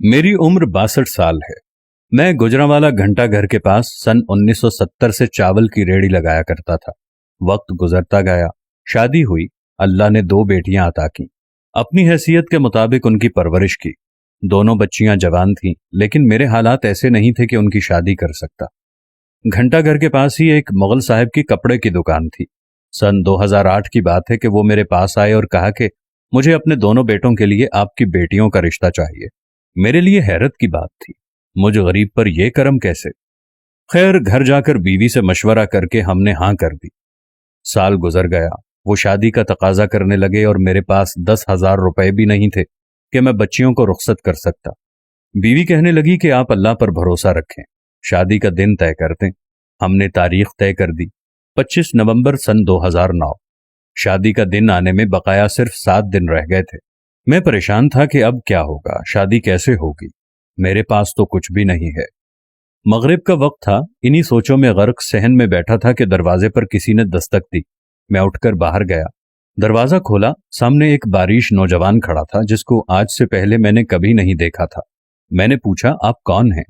मेरी उम्र 62 साल है। मैं गुजरांवाला घंटा घर के पास सन 1970 से चावल की रेहड़ी लगाया करता था। वक्त गुजरता गया, शादी हुई, अल्लाह ने 2 बेटियां अता की। अपनी हैसियत के मुताबिक उनकी परवरिश की। दोनों बच्चियां जवान थीं, लेकिन मेरे हालात ऐसे नहीं थे कि उनकी शादी कर सकता। घंटा घर के पास ही एक मुगल साहब की कपड़े की दुकान थी। सन 2008 की बात है कि वो मेरे पास आए और कहा कि मुझे अपने दोनों बेटों के लिए आपकी बेटियों का रिश्ता चाहिए। मेरे लिए हैरत की बात थी, मुझ गरीब पर यह करम कैसे। खैर, घर जाकर बीवी से मशवरा करके हमने हां कर दी। साल गुजर गया, वो शादी का तकाजा करने लगे और मेरे पास 10,000 रुपए भी नहीं थे कि मैं बच्चियों को रुखसत कर सकता। बीवी कहने लगी कि आप अल्लाह पर भरोसा रखें, शादी का दिन तय कर दें। हमने तारीख तय कर दी, 25 नवंबर सन 2009। शादी का दिन आने में बकाया सिर्फ 7 दिन रह गए थे। मैं परेशान था कि अब क्या होगा, शादी कैसे होगी, मेरे पास तो कुछ भी नहीं है। मगरिब का वक्त था, इन्हीं सोचों में गर्क सहन में बैठा था कि दरवाजे पर किसी ने दस्तक दी। मैं उठकर बाहर गया, दरवाजा खोला, सामने एक बारिश नौजवान खड़ा था जिसको आज से पहले मैंने कभी नहीं देखा था। मैंने पूछा, आप कौन हैं?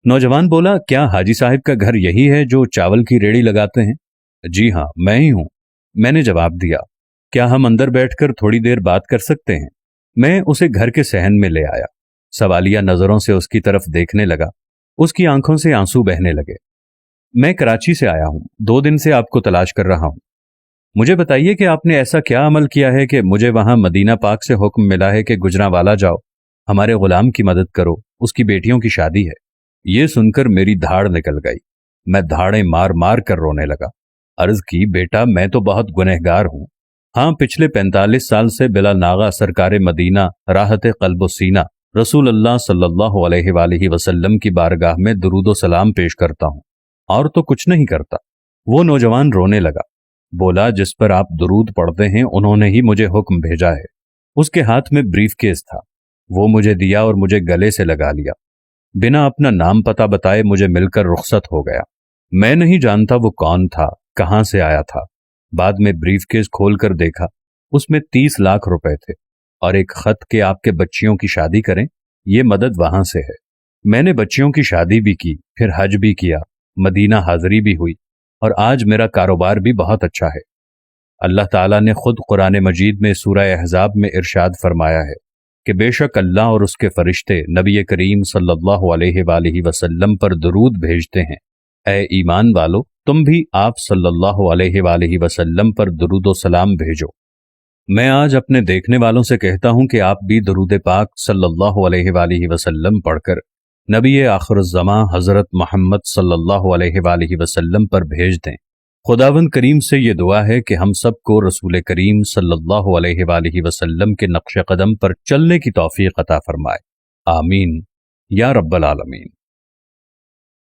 नौजवान बोला, क्या हाजी साहब का घर यही है जो चावल की रेहड़ी लगाते हैं? जी हाँ, मैं ही हूं। मैंने जवाब दिया, क्या हम अंदर बैठकर थोड़ी देर बात कर सकते हैं? मैं उसे घर के सहन में ले आया, सवालिया नजरों से उसकी तरफ देखने लगा। उसकी आंखों से आंसू बहने लगे। मैं कराची से आया हूं, 2 दिन से आपको तलाश कर रहा हूं। मुझे बताइए कि आपने ऐसा क्या अमल किया है कि मुझे वहां मदीना पाक से हुक्म मिला है कि गुजरांवाला जाओ, हमारे गुलाम की मदद करो, उसकी बेटियों की शादी है। ये सुनकर मेरी धाड़ निकल गई। मैं धाड़ें मार मार कर रोने लगा। अर्ज की, बेटा मैं तो बहुत गुनहगार हूं। हाँ, पिछले 45 साल से बिला नागा सरकारे मदीना राहत कल्बो सीना रसूल अल्लाह सल्लल्लाहु अलैहि वसल्लम की बारगाह में दुरूदो सलाम पेश करता हूं, और तो कुछ नहीं करता। वो नौजवान रोने लगा, बोला, जिस पर आप दुरूद पढ़ते हैं उन्होंने ही मुझे हुक्म भेजा है। उसके हाथ में ब्रीफकेस था, वो मुझे दिया और मुझे गले से लगा लिया। बिना अपना नाम पता बताए मुझे मिलकर रुखसत हो गया। मैं नहीं जानता वो कौन था, कहां से आया था। बाद में ब्रीफकेस खोलकर देखा, उसमें 30 लाख रुपए थे और एक खत के आपके बच्चियों की शादी करें, ये मदद वहां से है। मैंने बच्चियों की शादी भी की, फिर हज भी किया, मदीना हाजिरी भी हुई, और आज मेरा कारोबार भी बहुत अच्छा है। अल्लाह ताला ने खुद कुरान मजीद में सूरह अहज़ाब में इरशाद फरमाया है कि बेशक अल्लाह और उसके फरिश्ते नबी करीम सल्लल्लाहु अलैहि वसल्लम पर दुरूद भेजते हैं। ए ईमान वालो, तुम भी आप सल्लल्लाहु अलैहि वसल्लम पर दुरूद व सलाम भेजो। मैं आज अपने देखने वालों से कहता हूं कि आप भी दुरूद पाक सल्लल्लाहु अलैहि वसल्लम पढ़कर नबी आखिरुज़्ज़मां हज़रत मोहम्मद सल्लल्लाहु अलैहि वसल्लम पर भेज दें। खुदावंद करीम से ये दुआ है कि हम सबको रसूल करीम सल्लल्लाहु अलैहि वसल्लम के नक्श कदम पर चलने की तौफीक अता फरमाए। आमीन या रब्बल आलमीन।